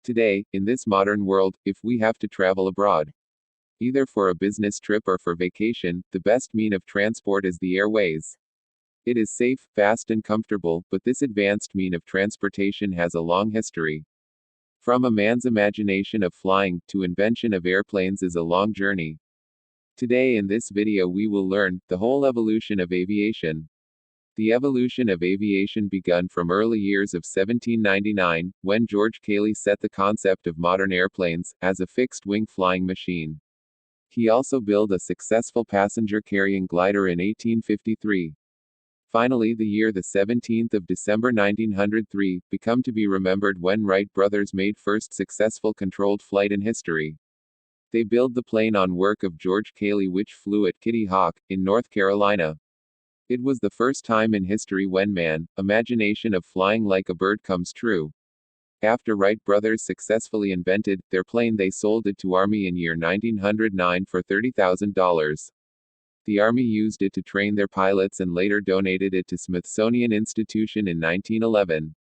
Today, in this modern world, if we have to travel abroad, either for a business trip or for vacation, the best mean of transport is the airways. It is safe, fast, and comfortable, but this advanced mean of transportation has a long history. From a man's imagination of flying to invention of airplanes is a long journey. Today in this video we will learn the whole evolution of aviation. The evolution of aviation begun from early years of 1799, when George Cayley set the concept of modern airplanes as a fixed-wing flying machine. He also built a successful passenger-carrying glider in 1853. Finally, the year the 17th of December 1903 become to be remembered when Wright brothers made first successful controlled flight in history. They built the plane on work of George Cayley, which flew at Kitty Hawk in North Carolina. It was the first time in history when man imagination of flying like a bird comes true. After Wright brothers successfully invented their plane, they sold it to Army in year 1909 for $30,000. The Army used it to train their pilots and later donated it to Smithsonian Institution in 1911.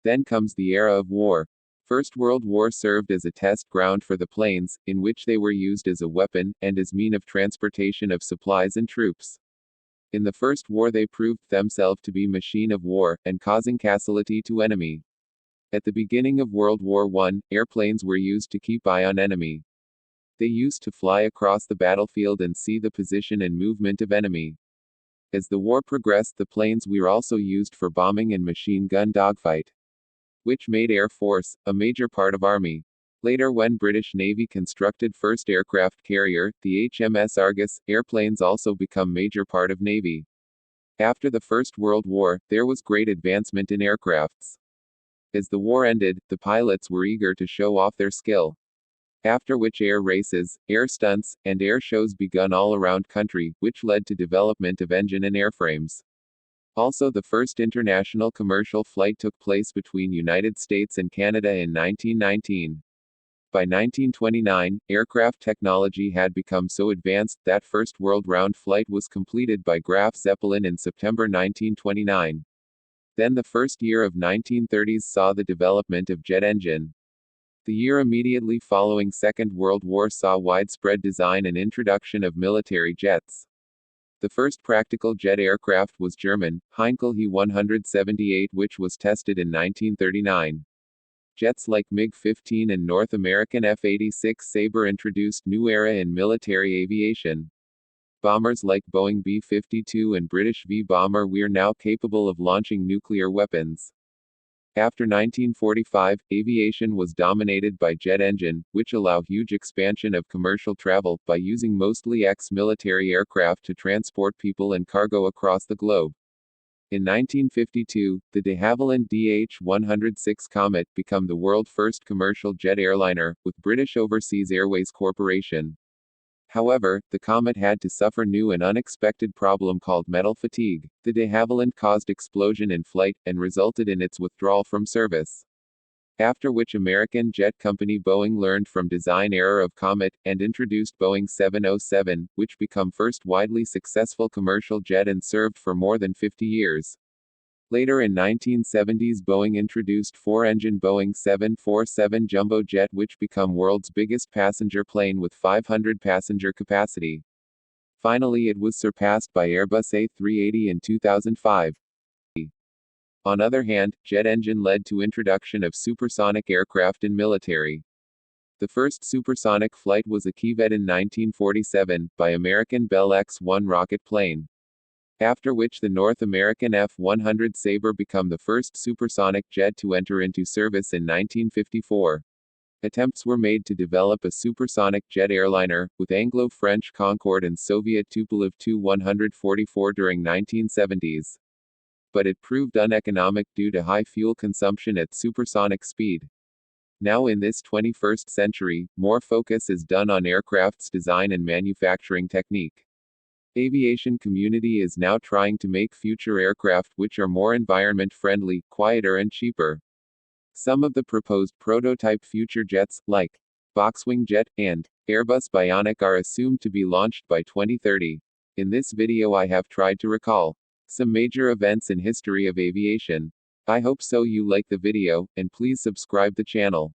Then comes the era of war. First World War served as a test ground for the planes, in which they were used as a weapon, and as mean of transportation of supplies and troops. In the First War they proved themselves to be machine of war, and causing casualty to enemy. At the beginning of World War I, airplanes were used to keep eye on enemy. They used to fly across the battlefield and see the position and movement of enemy. As the war progressed, the planes were also used for bombing and machine gun dogfight, which made Air Force a major part of Army. Later, when British Navy constructed first aircraft carrier, the HMS Argus, airplanes also become major part of Navy. After the First World War, there was great advancement in aircrafts. As the war ended, the pilots were eager to show off their skill. After which air races, air stunts, and air shows begun all around country, which led to development of engine and airframes. Also, the first international commercial flight took place between United States and Canada in 1919. By 1929, aircraft technology had become so advanced that first world-round flight was completed by Graf Zeppelin in September 1929. Then the first year of 1930s saw the development of jet engine. The year immediately following Second World War saw widespread design and introduction of military jets. The first practical jet aircraft was German, Heinkel He-178, which was tested in 1939. Jets like MiG-15 and North American F-86 Sabre introduced new era in military aviation. Bombers like Boeing B-52 and British V-bomber were now capable of launching nuclear weapons. After 1945, aviation was dominated by jet engine, which allow huge expansion of commercial travel, by using mostly ex-military aircraft to transport people and cargo across the globe. In 1952, the de Havilland DH-106 Comet became the world's first commercial jet airliner, with British Overseas Airways Corporation. However, the Comet had to suffer new and unexpected problem called metal fatigue. The de Havilland caused explosion in flight, and resulted in its withdrawal from service. After which American jet company Boeing learned from design error of Comet, and introduced Boeing 707, which became first widely successful commercial jet and served for more than 50 years. Later in 1970s Boeing introduced four-engine Boeing 747 jumbo jet, which became world's biggest passenger plane with 500 passenger capacity. Finally it was surpassed by Airbus A380 in 2005. On other hand, jet engine led to introduction of supersonic aircraft in military. The first supersonic flight was a Kivet in 1947, by American Bell X-1 rocket plane. After which the North American F-100 Sabre became the first supersonic jet to enter into service in 1954. Attempts were made to develop a supersonic jet airliner, with Anglo-French Concorde and Soviet Tupolev TU-144 during 1970s. But it proved uneconomic due to high fuel consumption at supersonic speed. Now in this 21st century, more focus is done on aircraft's design and manufacturing technique. Aviation community is now trying to make future aircraft which are more environment-friendly, quieter and cheaper. Some of the proposed prototype future jets, like Boxwing Jet and Airbus Bionic, are assumed to be launched by 2030. In this video I have tried to recall some major events in history of aviation. I hope so you like the video, and please subscribe the channel.